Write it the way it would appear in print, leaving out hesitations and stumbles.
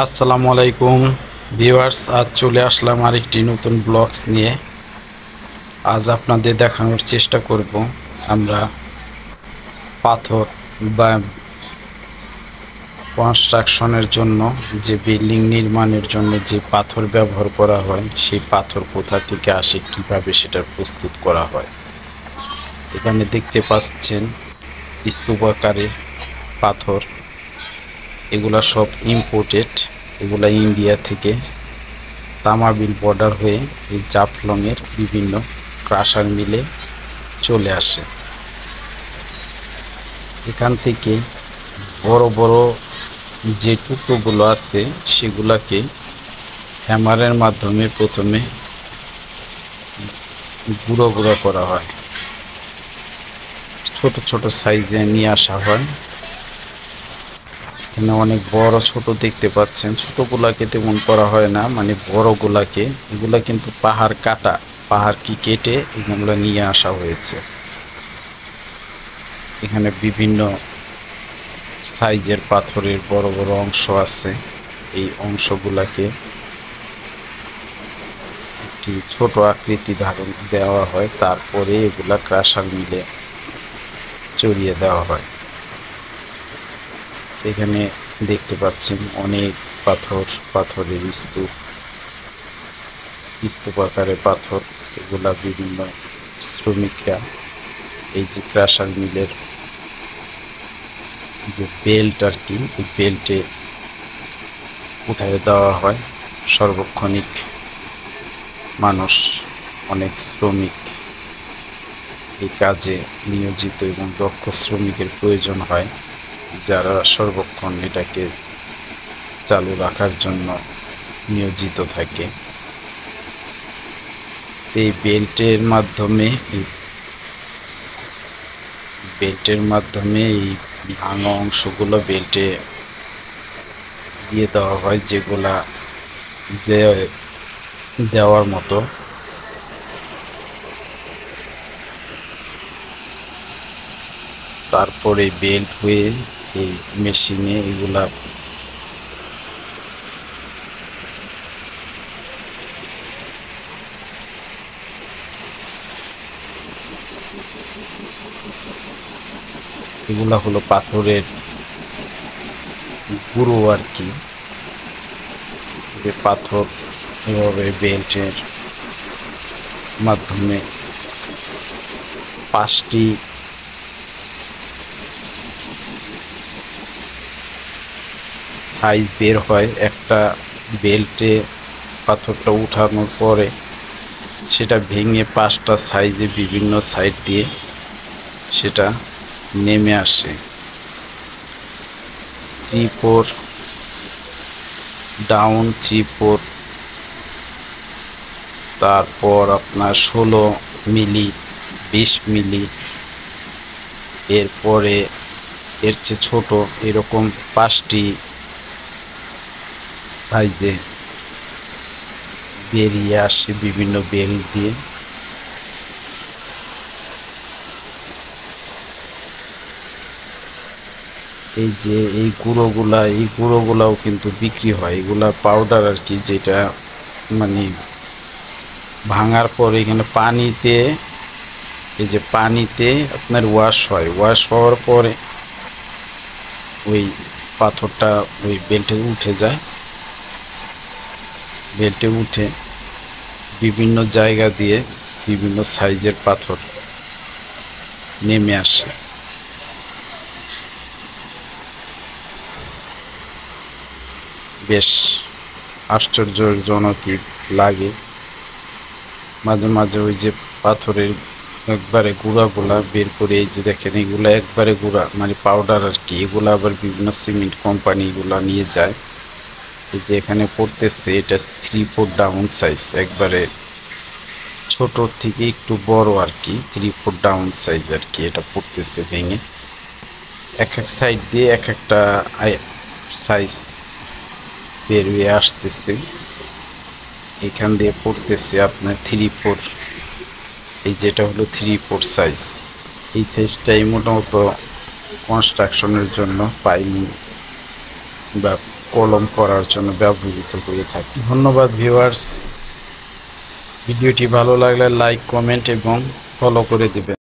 আসসালামু আলাইকুম ভিউয়ার্স, আজ চলে আসলাম আরেকটি নতুন ব্লগস নিয়ে। আজ আপনাদের দেখানোর চেষ্টা করব আমরা পাথর বা কনস্ট্রাকশনের জন্য যে বিল্ডিং নির্মাণের জন্য যে পাথর ব্যবহার করা হয় সেই পাথর কোথা থেকে আসে, কিভাবে সেটা প্রস্তুত করা হয়। এখানে দেখতে পাচ্ছেন স্তূপ আকারের পাথর, এগুলা সব ইম্পোর্টেড। এগুলা ইন্ডিয়া থেকে তামাবিল বর্ডার হয়ে এই জাফলংয়ের বিভিন্ন ক্রাশার মিলে চলে আসে। এখান থেকে বড় বড় যে টুকরোগুলো আছে সেগুলাকে হ্যামারের মাধ্যমে প্রথমে গুঁড়ো গুঁড়ো করা হয়, ছোট ছোট সাইজে নিয়ে আসা হয়। এখানে অনেক বড় ছোট দেখতে পাচ্ছেন, ছোটগুলাকে তেমন করা হয় না, মানে বড়গুলাকে। এগুলা কিন্তু পাহাড় কাটা, পাহাড় কি কেটে এগুলো নিয়ে আসা হয়েছে। এখানে বিভিন্ন সাইজের পাথরের বড় বড় অংশ আছে। এই অংশগুলাকে একটি ছোট আকৃতি ধারণ দেওয়া হয়, তারপরে এগুলা ক্রাশার মিলে চড়িয়ে দেওয়া হয়। এখানে দেখতে পাচ্ছেন অনেক পাথর, পাথরের স্তূপ, স্তূপ আকারে পাথর। এগুলা বিভিন্ন শ্রমিকরা এই যে ক্রাশার মিলের যে বেল্ট আর কি, এই বেল্টে উঠায় দেওয়া হয়। সার্বক্ষণিক মানুষ, অনেক শ্রমিক এই কাজে নিয়োজিত এবং দক্ষ শ্রমিকের প্রয়োজন হয়, যারা সর্বক্ষণ এটাকে চালু রাখার জন্য নিয়োজিত থাকে। এই বেল্টের মাধ্যমে এই ভাঙা অংশগুলো বেল্টে দিয়ে দেওয়া হয়, যেগুলা দেওয়ার মতো। তারপরে বেল্ট হয়ে এই মেশিনে এগুলা এগুলা হলো পাথরের গুঁড়ো আর কি। যে পাথর এভাবে বেল্টের মাধ্যমে 5টি সাইজ বের হয়। একটা বেল্টে পাথরটা উঠানোর পরে সেটা ভেঙে 5টা সাইজে বিভিন্ন সাইড দিয়ে সেটা নেমে আসে। 3-4 ডাউন, 3-4, তারপর আপনার 16 মিলি, 20 মিলি, এরপরে এর চেয়ে ছোট, এরকম 5টি সাইজে বেরিয়ে আসে বিভিন্ন বেল্ট দিয়ে। এই যে এই গুঁড়োগুলাও কিন্তু বিক্রি হয়। এগুলা পাউডার আর কি, যেটা মানে ভাঙার পরে এখানে পানিতে, এই যে পানিতে আপনার ওয়াশ হয়, ওয়াশ হওয়ার পরে ওই পাথরটা ওই বেল্টে উঠে যায়। বেল্টে উঠে বিভিন্ন জায়গা দিয়ে বিভিন্ন সাইজের পাথর নেমে আসে। বেশ আশ্চর্যজনকই লাগে। মাঝে মাঝে ওই যে পাথরের একবারে গুঁড়াগুলা বের করে, এই যে দেখেন এগুলা একবারে গুঁড়া, মানে পাউডার আর কি। এগুলা আবার বিভিন্ন সিমেন্ট কোম্পানি এগুলা নিয়ে যায়। এই যে এখানে পড়তেছে, এটা 3-4 ডাউন সাইজ, একবারে ছোট থেকে একটু বড় আর কি, 3-4 ডাউন সাইজ আর কি। এটা পড়তেছে ভেঙে, এক এক সাইড দিয়ে এক একটা সাইজ বের হয়ে আসতেছে। এখান দিয়ে পড়তেছে আপনার 3-4, এই যেটা হলো 3-4 সাইজ। এই সাইজটাই মোটামুটি কনস্ট্রাকশনের জন্য পাইলিং বা কলম করার জন্য ব্যবহৃত হয়ে থাকে। ধন্যবাদ ভিউয়ার্স, ভিডিওটি ভালো লাগলে লাইক, কমেন্ট এবং ফলো করে দিবেন।